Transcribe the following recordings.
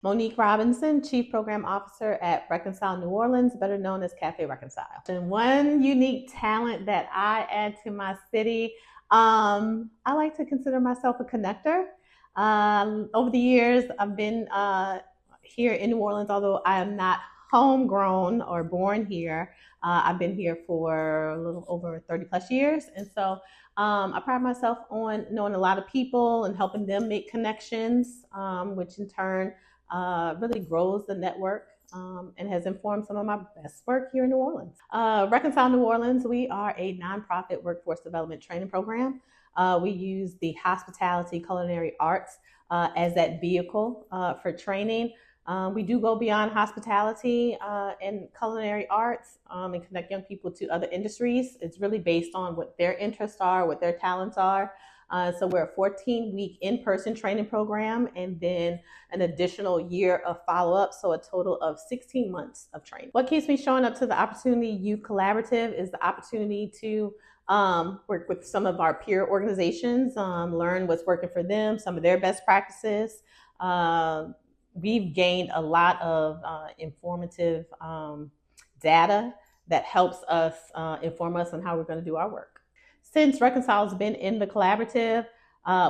Monique Robinson, Chief Program Officer at Reconcile New Orleans, better known as Cafe Reconcile. And one unique talent that I add to my city, I like to consider myself a connector. Over the years, I've been here in New Orleans, although I am not homegrown or born here. I've been here for a little over 30 plus years. And so I pride myself on knowing a lot of people and helping them make connections, which in turn really grows the network and has informed some of my best work here in New Orleans. Reconcile New Orleans, we are a nonprofit workforce development training program. We use the hospitality, culinary arts as that vehicle for training. We do go beyond hospitality and culinary arts and connect young people to other industries. It's really based on what their interests are, what their talents are. So we're a 14-week in-person training program and then an additional year of follow-up, so a total of 16 months of training. What keeps me showing up to the Opportunity Youth Collaborative is the opportunity to work with some of our peer organizations, learn what's working for them, some of their best practices. We've gained a lot of informative data that helps us inform us on how we're going to do our work. Since Reconcile's been in the collaborative,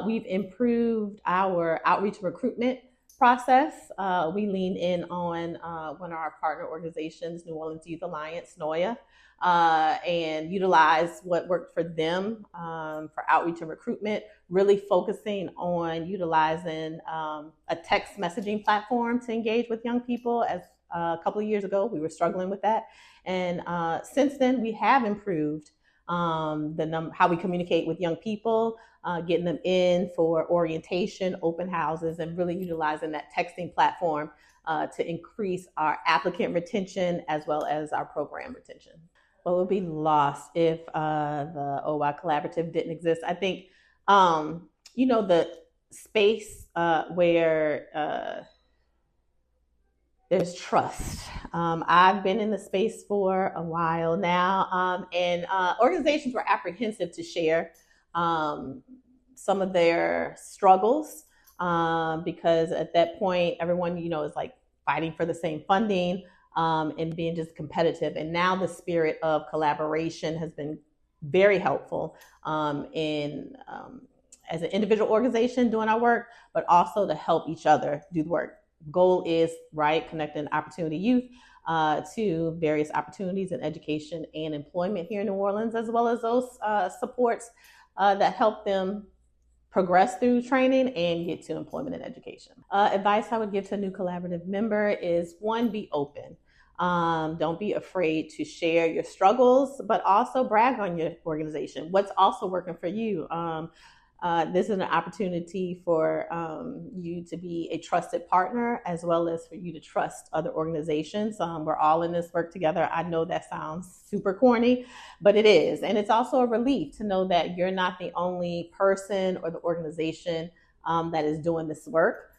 we've improved our outreach recruitment process. We lean in on one of our partner organizations, New Orleans Youth Alliance, NOYA, and utilize what worked for them for outreach and recruitment, really focusing on utilizing a text messaging platform to engage with young people. As a couple of years ago, we were struggling with that. And since then, we have improved how we communicate with young people, getting them in for orientation, open houses, and really utilizing that texting platform to increase our applicant retention as well as our program retention. What would be lost if the OY Collaborative didn't exist? I think, the space where there's trust. I've been in the space for a while now, and organizations were apprehensive to share some of their struggles because at that point, everyone, is like fighting for the same funding and being just competitive. And now the spirit of collaboration has been very helpful in as an individual organization doing our work, but also to help each other do the work. Goal is, right, connecting Opportunity Youth to various opportunities in education and employment here in New Orleans, as well as those supports that help them progress through training and get to employment and education. Advice I would give to a new collaborative member is, one, be open. Don't be afraid to share your struggles, but also brag on your organization. What's also working for you? This is an opportunity for you to be a trusted partner as well as for you to trust other organizations. We're all in this work together. I know that sounds super corny, but it is. And it's also a relief to know that you're not the only person or the organization that is doing this work.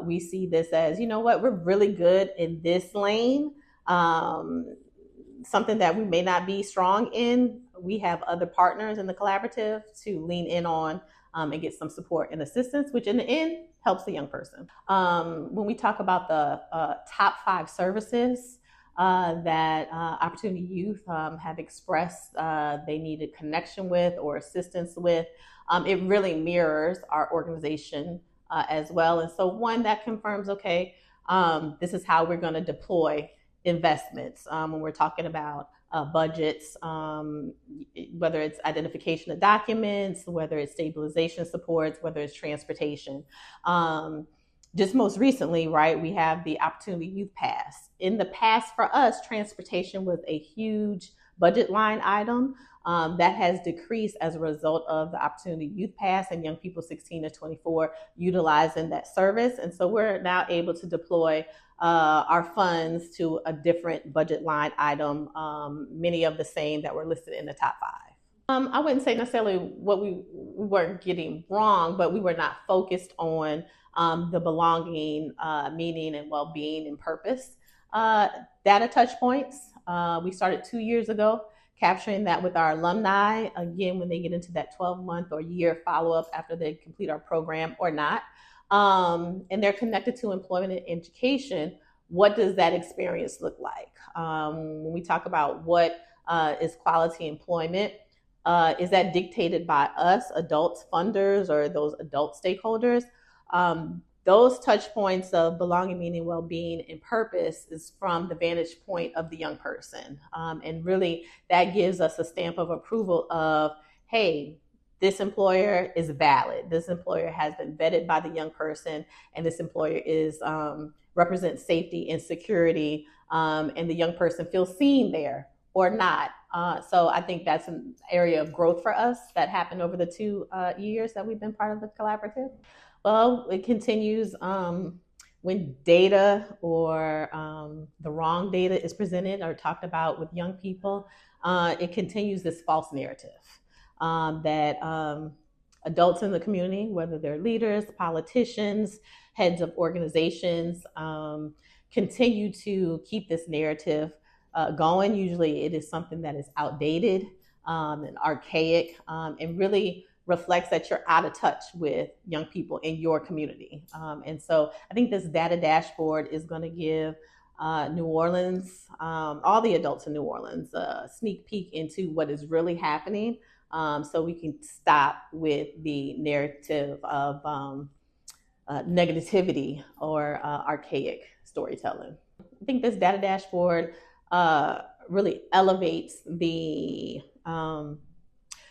We see this as, we're really good in this lane. Something that we may not be strong in, we have other partners in the collaborative to lean in on and get some support and assistance, which in the end helps the young person. When we talk about the top 5 services that Opportunity Youth have expressed they need a connection with or assistance with, it really mirrors our organization as well. And so one that confirms, okay, this is how we're going to deploy investments when we're talking about budgets, whether it's identification of documents, whether it's stabilization supports, whether it's transportation. Just most recently, right, we have the Opportunity Youth Pass. In the past, for us, transportation was a huge budget line item that has decreased as a result of the Opportunity Youth Pass and young people 16 to 24 utilizing that service. And so we're now able to deploy our funds to a different budget line item, many of the same that were listed in the top 5. I wouldn't say necessarily what we weren't getting wrong, but we were not focused on the belonging, meaning, and well-being and purpose. Data touch points, we started 2 years ago, capturing that with our alumni, again, when they get into that 12-month or year follow-up after they complete our program or not. and they're connected to employment and education, what does that experience look like? When we talk about what is quality employment, is that dictated by us, adults, funders, or those adult stakeholders? Those touch points of belonging, meaning, well-being, and purpose is from the vantage point of the young person. And really, that gives us a stamp of approval of, hey, this employer is valid. This employer has been vetted by the young person, and this employer is represents safety and security, and the young person feels seen there or not. So I think that's an area of growth for us that happened over the 2 years that we've been part of the collaborative. Well, it continues when data or the wrong data is presented or talked about with young people. It continues this false narrative that adults in the community, whether they're leaders, politicians, heads of organizations, continue to keep this narrative going. Usually it is something that is outdated and archaic, and really reflects that you're out of touch with young people in your community. And so I think this data dashboard is going to give New Orleans, all the adults in New Orleans, a sneak peek into what is really happening, so we can stop with the narrative of negativity or archaic storytelling. I think this data dashboard really elevates the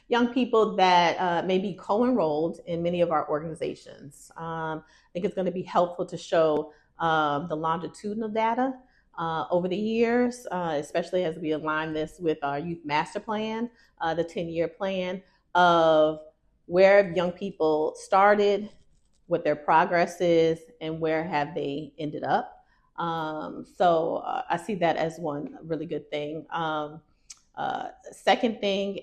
young people that may be co-enrolled in many of our organizations. I think it's going to be helpful to show the longitudinal data over the years, especially as we align this with our youth master plan, the 10-year plan of where young people started, what their progress is, and where have they ended up. So I see that as one really good thing. Second thing,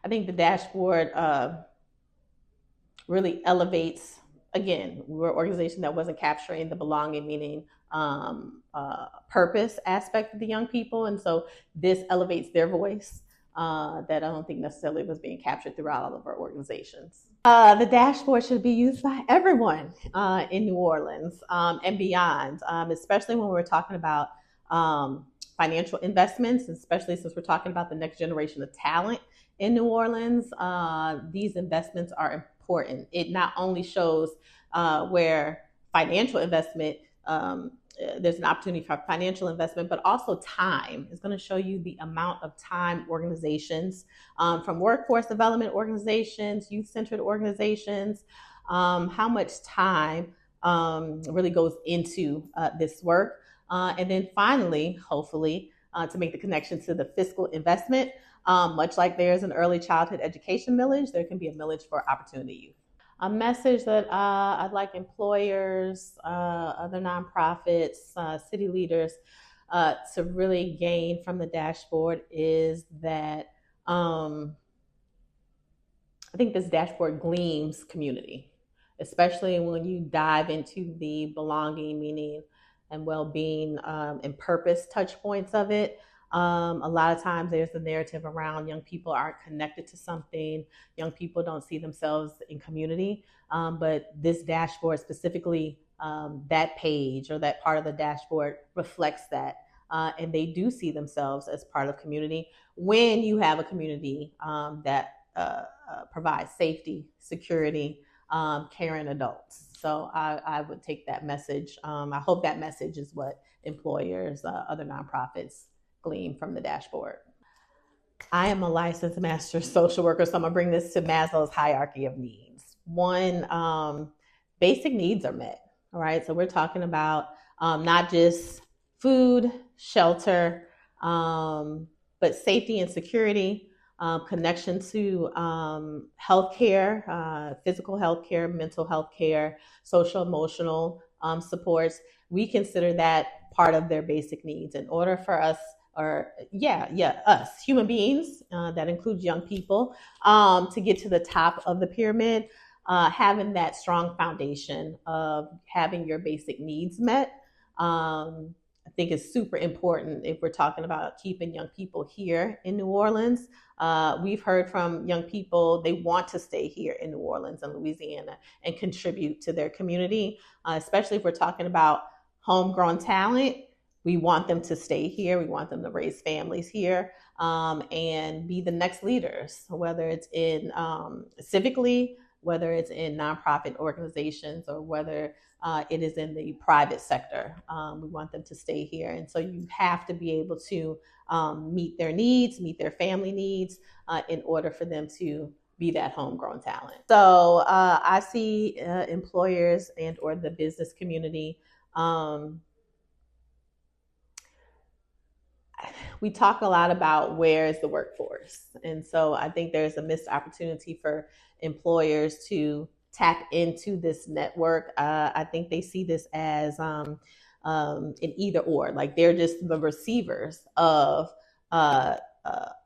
I think the dashboard really elevates, again, we're an organization that wasn't capturing the belonging, meaning purpose aspect of the young people. And so this elevates their voice that I don't think necessarily was being captured throughout all of our organizations. The dashboard should be used by everyone in New Orleans and beyond, especially when we're talking about financial investments, especially since we're talking about the next generation of talent in New Orleans. These investments are important. It not only shows where financial investment, there's an opportunity for financial investment, but also time. It's going to show you the amount of time organizations, from workforce development organizations, youth-centered organizations, how much time really goes into this work. And then finally, hopefully, to make the connection to the fiscal investment, much like there's an early childhood education millage, there can be a millage for opportunity youth. A message that I'd like employers, other nonprofits, city leaders to really gain from the dashboard is that I think this dashboard gleams community, especially when you dive into the belonging, meaning, and well-being and purpose touch points of it. A lot of times there's the narrative around young people aren't connected to something, young people don't see themselves in community, but this dashboard specifically, that page or that part of the dashboard reflects that, and they do see themselves as part of community when you have a community that provides safety, security, caring adults. So I would take that message. I hope that message is what employers, other nonprofits glean from the dashboard. I am a licensed master social worker, so I'm gonna bring this to Maslow's hierarchy of needs. One, basic needs are met. All right, so we're talking about not just food, shelter, but safety and security, connection to healthcare, physical healthcare, mental health care, social emotional supports. We consider that part of their basic needs. In order for us, us human beings, that includes young people, to get to the top of the pyramid, having that strong foundation of having your basic needs met. I think is super important if we're talking about keeping young people here in New Orleans. We've heard from young people, they want to stay here in New Orleans and Louisiana and contribute to their community, especially if we're talking about homegrown talent. We want them to stay here. We want them to raise families here, and be the next leaders, whether it's in civically, whether it's in nonprofit organizations, or whether it is in the private sector. We want them to stay here. And so you have to be able to meet their needs, meet their family needs, in order for them to be that homegrown talent. So I see employers and or the business community. We talk a lot about where is the workforce. And so I think there's a missed opportunity for employers to tap into this network. I think they see this as an either or, like they're just the receivers of a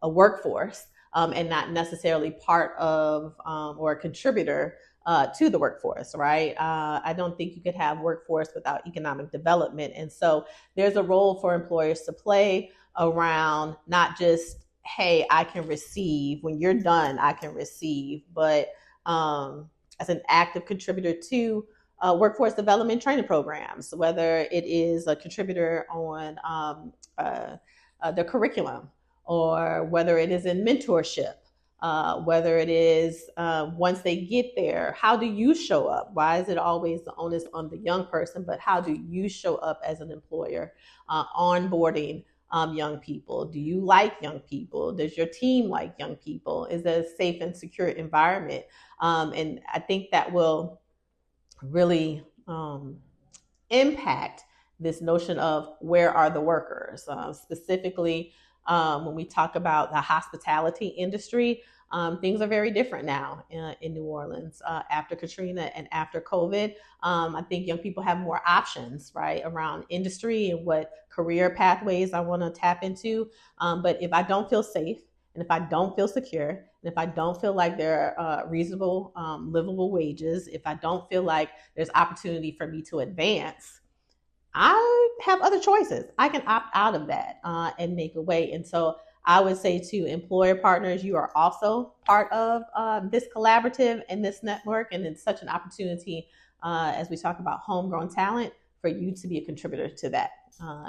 workforce, and not necessarily part of or a contributor to the workforce, right? I don't think you could have workforce without economic development. And so there's a role for employers to play around not just, hey, I can receive, when you're done, I can receive, but as an active contributor to workforce development training programs, whether it is a contributor on the curriculum, or whether it is in mentorship, whether it is once they get there, how do you show up? Why is it always the onus on the young person, but how do you show up as an employer, onboarding young people? Do you like young people? Does your team like young people? Is it a safe and secure environment? And I think that will really impact this notion of where are the workers, specifically when we talk about the hospitality industry. Things are very different now in New Orleans after Katrina and after COVID. I think young people have more options, right, around industry and what career pathways I want to tap into. But if I don't feel safe, and if I don't feel secure, and if I don't feel like there are reasonable, livable wages, if I don't feel like there's opportunity for me to advance, I have other choices. I can opt out of that and make a way. And so I would say to employer partners, you are also part of this collaborative and this network. And it's such an opportunity as we talk about homegrown talent for you to be a contributor to that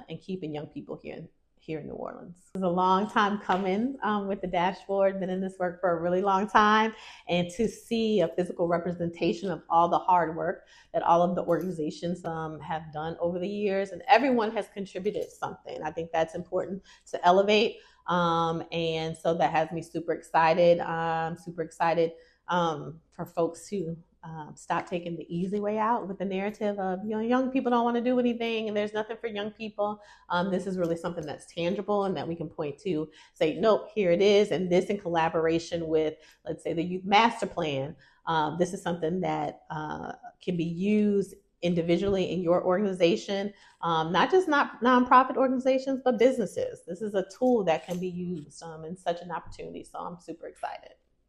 and keeping young people here in New Orleans. It was a long time coming with the dashboard, been in this work for a really long time, and to see a physical representation of all the hard work that all of the organizations have done over the years, and everyone has contributed something. I think that's important to elevate, and so that has me super excited. Super excited for folks to stop taking the easy way out with the narrative of, you know, young people don't want to do anything and there's nothing for young people. This is really something that's tangible and that we can point to, say, nope, here it is. And this in collaboration with, let's say, the Youth Master Plan. This is something that can be used individually in your organization, not just nonprofit organizations, but businesses. This is a tool that can be used and such an opportunity. So I'm super excited.